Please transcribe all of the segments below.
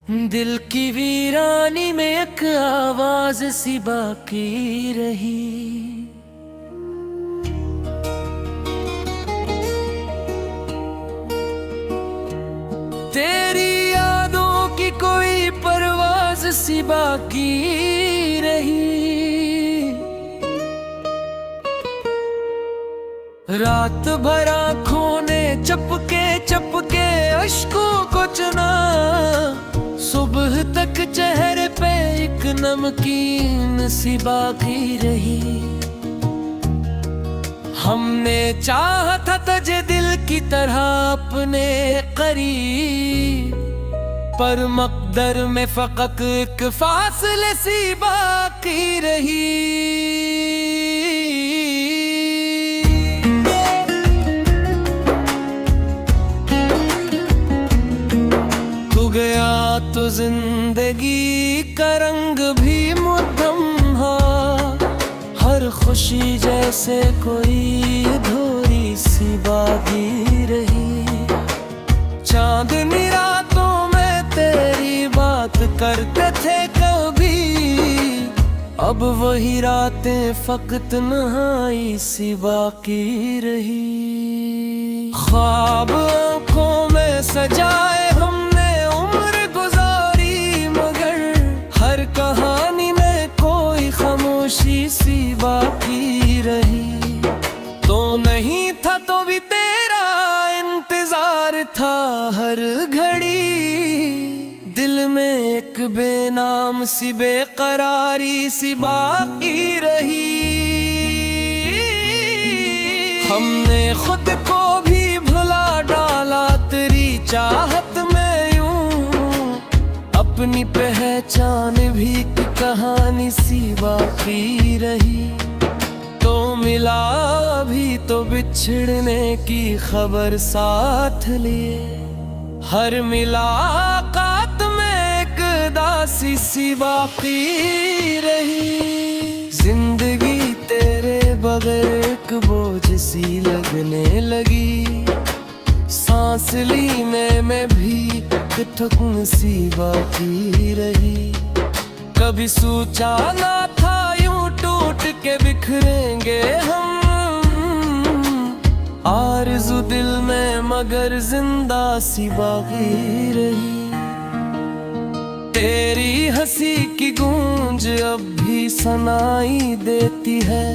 दिल की वीरानी में एक आवाज सी बाकी रही। तेरी यादों की कोई परवाज सी बाकी रही। रात भर आँखों ने चपके चपके अश्कों को चुना। सुबह तक चेहरे पे एक नमकीन सी बाकी रही। हमने चाहा था तुझे दिल की तरह अपने करीब, पर मकदर में फकत एक फासले सी बाकी रही। तो जिंदगी का रंग भी मुद्दम हा। हर खुशी जैसे कोई अधूरी सी बाकी रही। चांदनी रातों में तेरी बात करते थे कभी, अब वही रातें फकत नहाई सी बाकी रही। ख्वाब आँखों में सजाए हमने कहानी में कोई खामोशी सी बाकी रही। तो नहीं था तो भी तेरा इंतजार था हर घड़ी। दिल में एक बेनाम सी बेकरारी सी बाकी रही। हमने खुद को भी भुला डाला तेरी चाहत में। अपनी पहचान भी की कहानी सी बाकी रही। तो मिला भी तो बिछड़ने की खबर साथ लिए। हर मिलाकात में एक दासी सी बाकी रही। जिंदगी तेरे बगैर एक बोझ सी लगने लगी। सांस लेने में भी ठुकन सी बाकी रही। कभी सोचा ना था यूं टूट के बिखरेंगे हम। आरज़ू दिल में मगर जिंदा सी बाकी रही। तेरी हंसी की गूंज अब भी सुनाई देती है।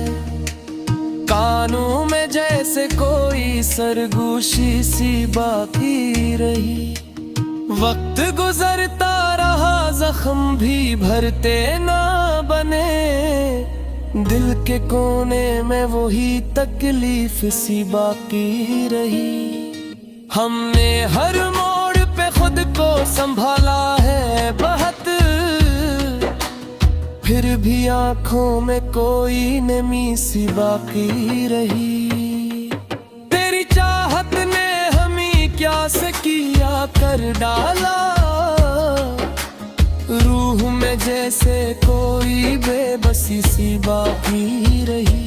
कानों में जैसे कोई सरगोशी सी बाकी रही। वक्त गुजरता रहा जख्म भी भरते ना बने। दिल के कोने में वही तकलीफ सी बाकी रही। हमने हर मोड़ पे खुद को संभाला है बहुत, फिर भी आंखों में कोई नमी सी बाकी रही। तेरी चाहत ने हमें क्या से किया कर डाला। रूह में जैसे कोई बेबसी सी बाकी रही।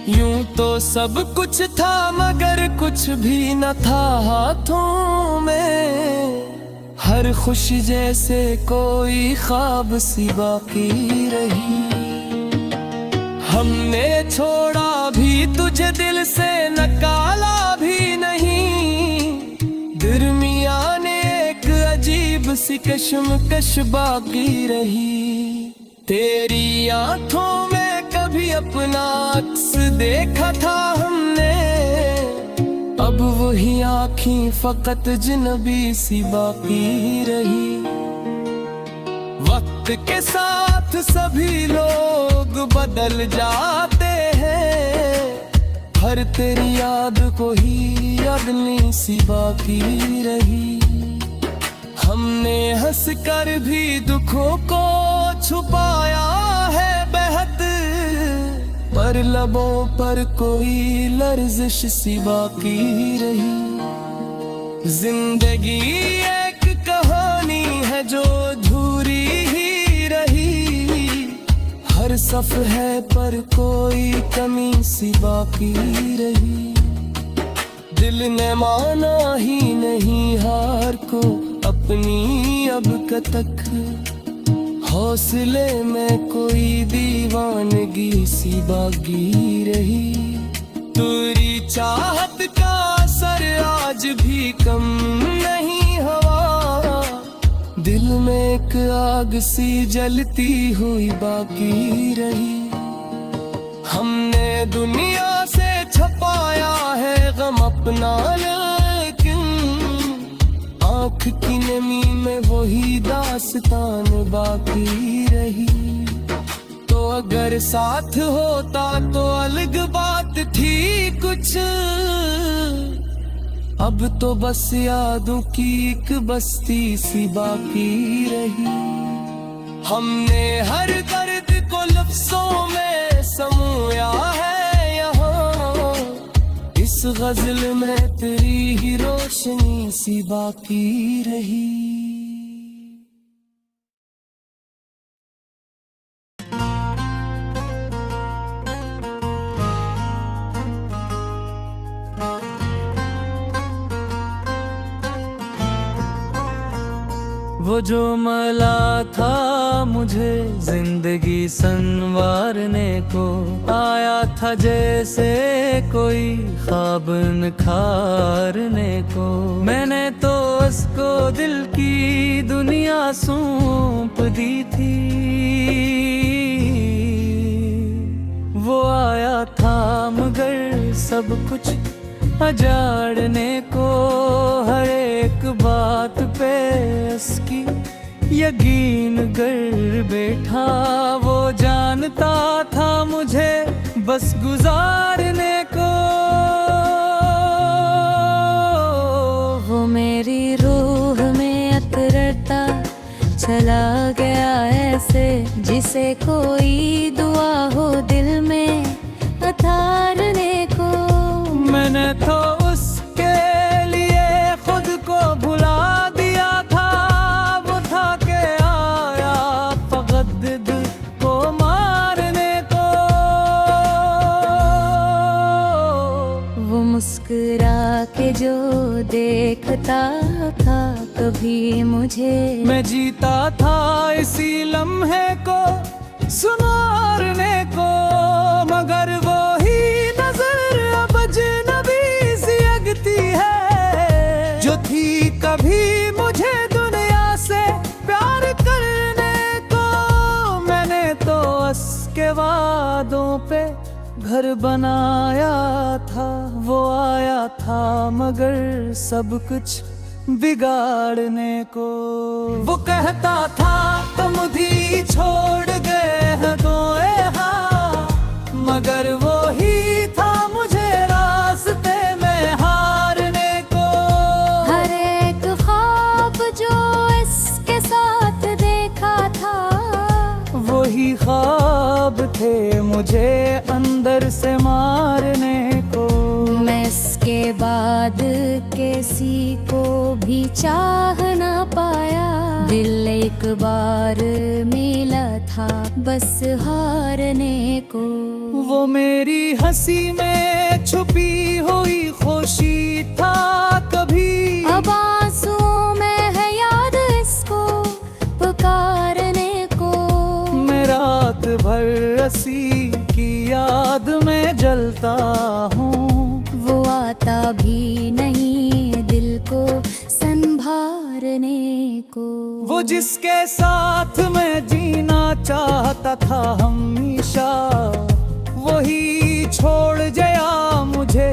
यूं तो सब कुछ था मगर कुछ भी न था हाथों में। हर खुशी जैसे कोई ख्वाब सी बाकी रही। हमने छोड़ा भी तुझे दिल से निकाला भी नहीं। दरमियाने एक अजीब सी कश्मकश बाकी रही। तेरी आंखों में कभी अपना अक्स देखा था हमने। अब वही आँखें फकत जिनबी सी बाकी रही। वक्त के साथ सभी लोग बदल जाते हैं। हर तेरी याद को ही अगली सी बाकी रही। हमने हंस कर भी दुखों को छुपाया है बेहद, पर लबों पर कोई लर्जिश सी बाकी रही। जिंदगी एक कहानी है जो अधूरी ही रही। हर सफ़े पर कोई कमी सी बाकी रही। दिल ने माना ही नहीं हार को, अब अपनी अब कतक, हौसले में कोई दीवानगी सी बागी रही। तेरी चाहत का असर आज भी कम नहीं हुआ, दिल में एक आग सी जलती हुई बाकी रही। हमने दुनिया से छपाया है गम अपना, लेकिन आँख की नमी में वही दास्तान बाकी रही। तो अगर साथ होता तो अलग बात थी कुछ, अब तो बस यादों की एक बस्ती सी बाकी रही। हमने हर दर्द को लफ्जों में समोया है यहाँ, इस गजल में तेरी ही रोशनी सी बाकी रही। वो जो मला था मुझे जिंदगी संवारने को, आया था जैसे कोई ख्वाब निखारने को। मैंने तो उसको दिल की दुनिया सौंप दी थी। वो आया था मगर सब कुछ अजाड़ने को, हर एक बात पे उसकी यकीन कर बैठा। वो जानता था मुझे बस गुजारने को। वो मेरी रूह में अतरता चला गया ऐसे, जिसे कोई दुआ हो दिल में अतारने को। मैंने तो उसके लिए खुद को भुला दिया था, वो था के आया फकत दिल को मारने को। वो मुस्कुरा के जो देखता था कभी मुझे, मैं जीता था इसी लम्हे को सुनारने को। मगर वो ही नजर अब अजनबी सी लगती है, जो थी कभी मुझे दुनिया से प्यार करने को। मैंने तो उसके वादों पे घर बनाया था, वो आया था मगर सब कुछ बिगाड़ने को। वो कहता था तुम भी छोड़ गए हैं तो मगर वो ही था मुझे रास्ते में हारने को। हर एक ख्वाब जो इसके साथ देखा था, वही ख्वाब थे मुझे अंदर से मारने को। मैं इसके बाद किसी को भी चाह ना पाया, दिल एक बार मिला था बस हारने को। वो मेरी हंसी में छुपी हुई खुशी था कभी, अब आंसुओं में है याद इसको पुकारने को। मैं रात भर रसी की याद में जलता हूँ, वो आता भी नहीं दिल को संभारने को। वो जिसके साथ मैं जीना चाहता था हमेशा, वही छोड़ गया मुझे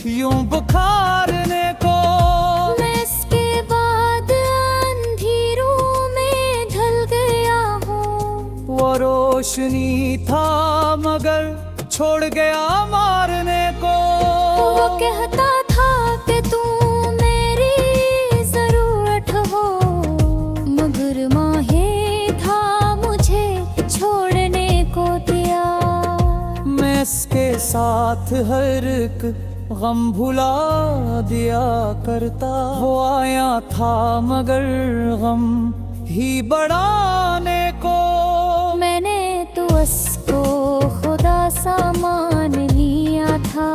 यूं बुखारने को। मैं इसके बाद अंधेरों में ढल गया हूँ, वो रोशनी था मगर छोड़ गया मारने को। वो कहता था कि तू मेरी जरूरत हो, मगर माहे था मुझे छोड़ने को दिया। मैं इसके साथ हर एक गम भुला दिया करता। वो आया था मगर गम ही बढ़ाने को। मैंने तो उसको खुदा सा मान लिया था,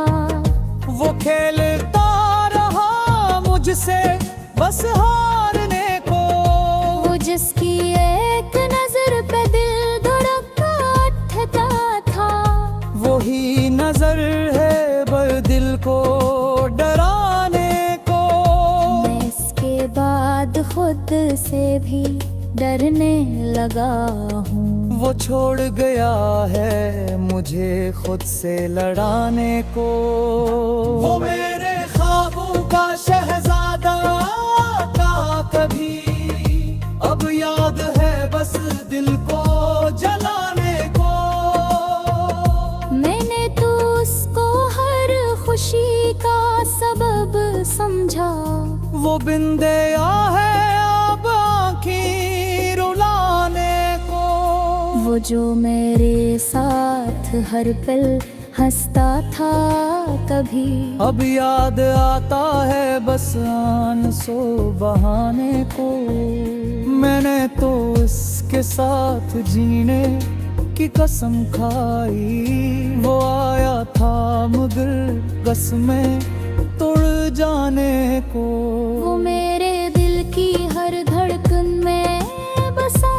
वो खेलता रहा मुझसे बस हारने को। जिसकी एक नजर पे दिल धड़कता उठता था, वही नजर है बर दिल को डराने को। मैं इसके बाद खुद से भी डरने लगा हूँ। वो छोड़ गया है मुझे खुद से लड़ाने को। वो मेरे ख्वाबों का शहजादा था कभी, अब याद है बस दिल को जलाने को। मैंने तो उसको हर खुशी का सबब समझा, वो बिन दया है अब आँखें रुलाने को। वो जो मेरे साथ हर पल हंसता था कभी, अब याद आता है बस आंसू बहाने को। मैंने तो इसके साथ जीने की कसम खाई, वो आया था मगर कसमें तोड़ जाने को। वो मेरे दिल की हर धड़कन में बसा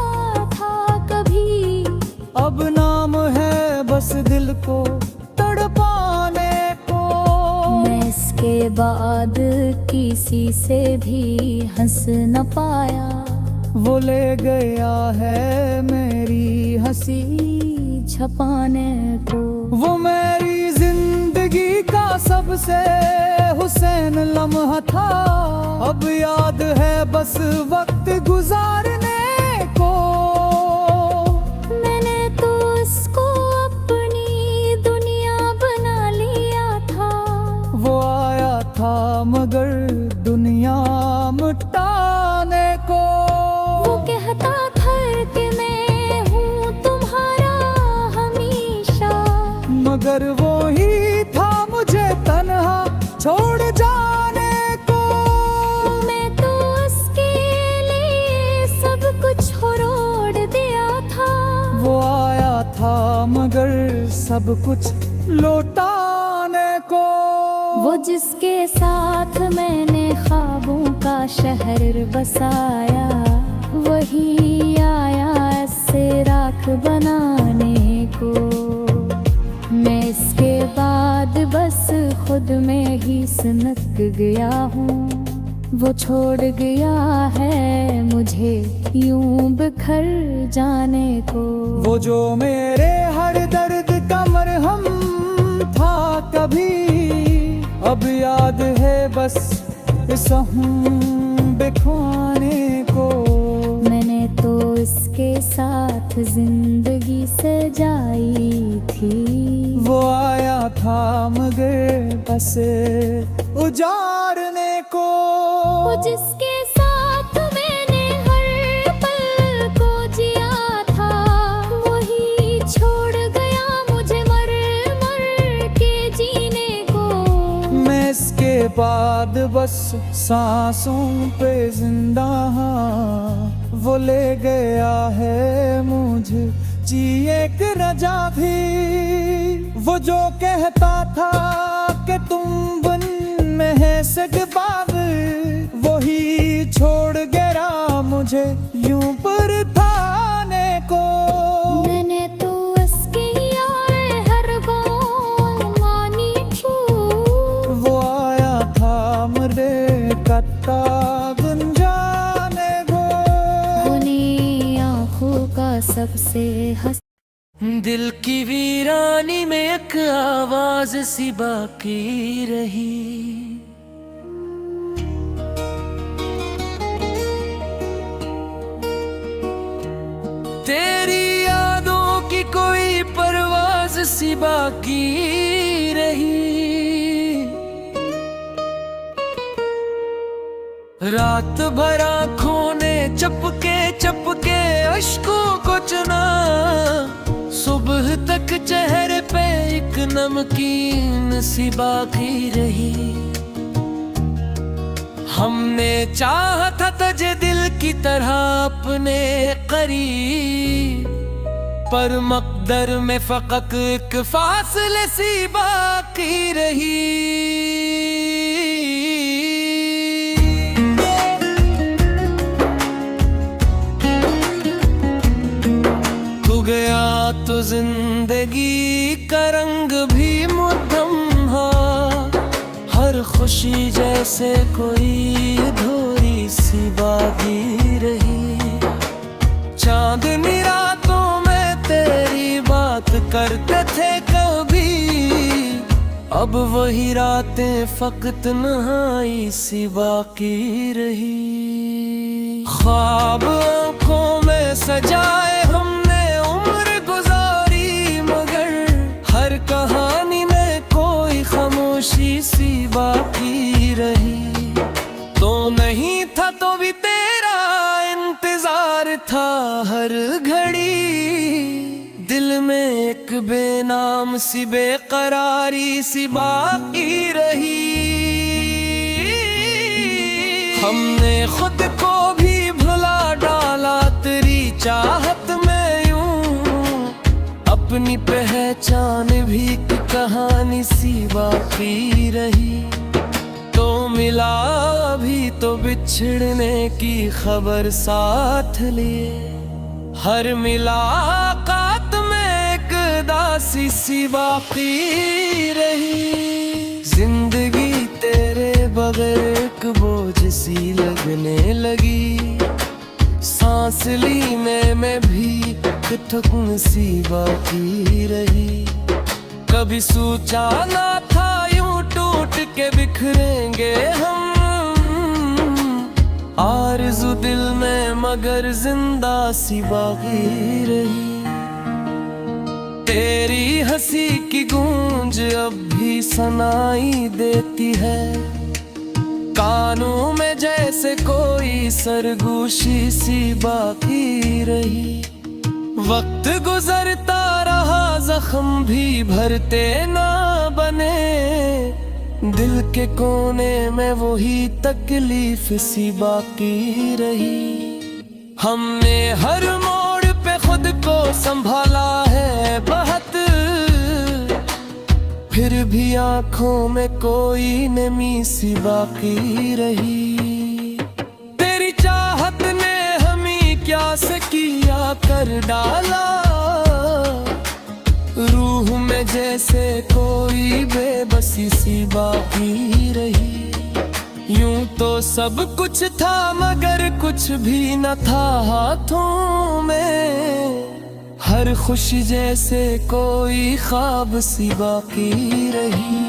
था कभी, अब नाम है बस दिल को तड़पाने को। मैं इसके बाद किसी से भी हंस न पाया, वो ले गया है मेरी हंसी छपाने को। वो मेरी जिंदगी का सबसे हुसैन लम्हा था, अब याद है बस वक्त गुजारने को। मैंने तो इसको अपनी दुनिया बना लिया था, वो आया था मगर दुनिया मिटाने को। वो कहता था कि मैं हूँ तुम्हारा हमेशा, मगर वो ही था मुझे तन्हा छोड़ जाने को। मैं तो उसके लिए सब कुछ रोड़ दिया था, वो आया था मगर सब कुछ लौटाने को। वो जिसके साथ मैंने ख्वाबों का शहर बसाया, वही आया ऐसे राख बनाने को। मैं इसके बाद बस खुद में ही सिमट गया हूँ, वो छोड़ गया है मुझे यूं बिखर जाने को। वो जो मेरे हर दर्द का मरहम था कभी, अब याद है बस सहूं बिखवाने को। मैंने तो इसके साथ जिंदगी सजाई थी, वो आया था मगर बस उजाड़ने को। वो जिसके साथ मैंने हर पल को जिया था, वही छोड़ गया मुझे मर मर के जीने को। मैं इसके बाद बस सांसों पे जिंदा हाँ, वो ले गया है मुझे जिए की रजा भी। वो जो कहता था कि तुम बन में है सगबाग, वही छोड़ गया मुझे यूं पर थाने को। मैंने तो उसके यार हर बात मानी थी, वो आया था मरे कत्ता गुंजाने को। उन्हीं आँखों का सबसे दिल की वीरानी में एक आवाज सी बाकी रही, तेरी यादों की कोई परवाज सी बाकी रही। रात भर आँखों ने चपके अश्कों को चुना, सुबह तक चेहरे पे एक नमकीन सी बाकी रही। हमने चाहा था तुझे दिल की तरह अपने करीब, पर मकदर में फकत एक फासले सी बाकी रही। तो जिंदगी का रंग भी मुद्दम हा, हर खुशी जैसे कोई अधूरी सी बाकी रही। चांदनी रातों में तेरी बात करते थे कभी, अब वही रातें फकत नहाई सी बाकी रही। ख्वाब आंखों में सजाए हमने उम्र गुजारी, मगर हर कहानी में कोई खामोशी सी बाकी रही। तो नहीं था तो भी तेरा इंतजार था हर घड़ी, दिल में एक बेनाम सी बेकरारी सी बाकी रही। हमने खुद को भी भुला डाला तेरी चाहत में यूं, अपनी पहचान भी एक कहानी सी बाकी रही। तो मिला भी तो बिछड़ने की खबर साथ लिए, हर मुलाकात में एक दासी सी बाकी रही। जिंदगी तेरे बगैर एक बोझ सी लगने लगी, सांस ली मैं भी ठकुन सी बाकी रही। कभी सोचा ना था यूं टूट के बिखरेंगे हम, आरज़ू दिल में मगर जिंदा सी बाकी रही। तेरी हंसी की गूंज अब भी सुनाई देती है, कानों में जैसे कोई सरगोशी सी बाकी रही। वक्त गुजरता रहा जख्म भी भरते ना बने, दिल के कोने में वही तकलीफ सी बाकी रही। हमने हर मोड़ पे खुद को संभाला है बहुत, फिर भी आंखों में कोई नमी सी बाकी रही। तेरी चाहत ने हमें क्या से किया कर डाला, रूह में जैसे कोई बेबसी सी बाकी रही। यूं तो सब कुछ था मगर कुछ भी न था हाथों में, हर खुशी जैसे कोई ख्वाब सी बाकी रही।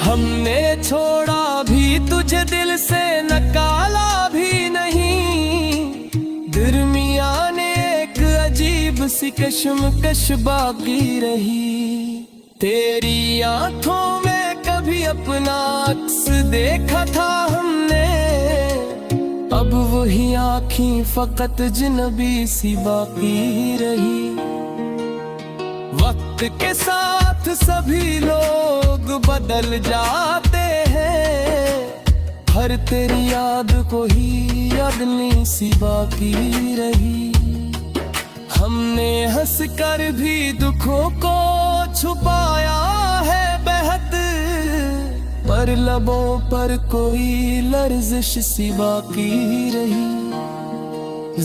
हमने छोड़ा भी तुझे दिल से निकाला भी नहीं, दरमियान एक अजीब सी कश्मकश बाकी रही। तेरी आंखों में कभी अपना अक्स देखा था हमने, अब वही आँखें फकत जिनबी सी बाकी रही। वक्त के साथ सभी लोग बदल जाते हैं, हर तेरी याद को ही अदनी सी बाकी रही। हमने हंस कर भी दुखों को छुपाया है बेहद, पर लबों पर कोई लर्जिश सी बाकी रही।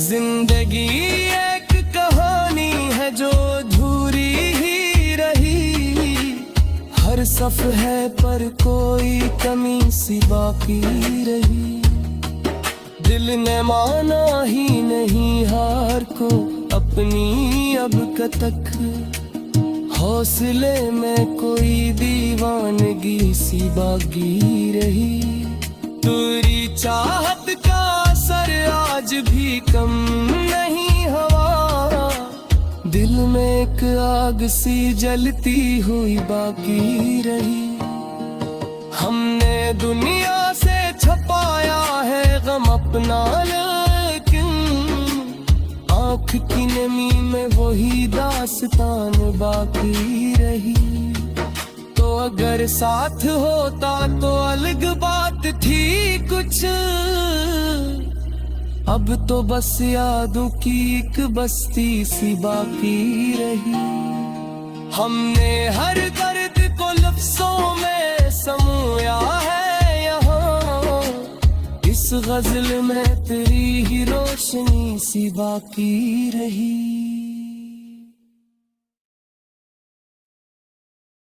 जिंदगी एक कहानी है जो अधूरी ही रही, हर सफ़े पर कोई कमी सी बाकी रही। दिल ने माना ही नहीं हार को अपनी अब तक, हौसले में कोई दीवानगी सी बाकी रही। तेरी चाहत का असर आज भी कम नहीं हुआ, दिल में एक आग सी जलती हुई बाकी रही। हमने दुनिया से छपाया है गम अपना, लेकिन आँख की नमी में वही दास्तान बाकी रही। तो अगर साथ होता तो अलग बात थी कुछ, अब तो बस यादों की एक बस्ती सी बाकी रही। हमने हर दर्द को लफ्जों में समोया है यहाँ, इस गजल में तेरी ही रोशनी सी बाकी रही।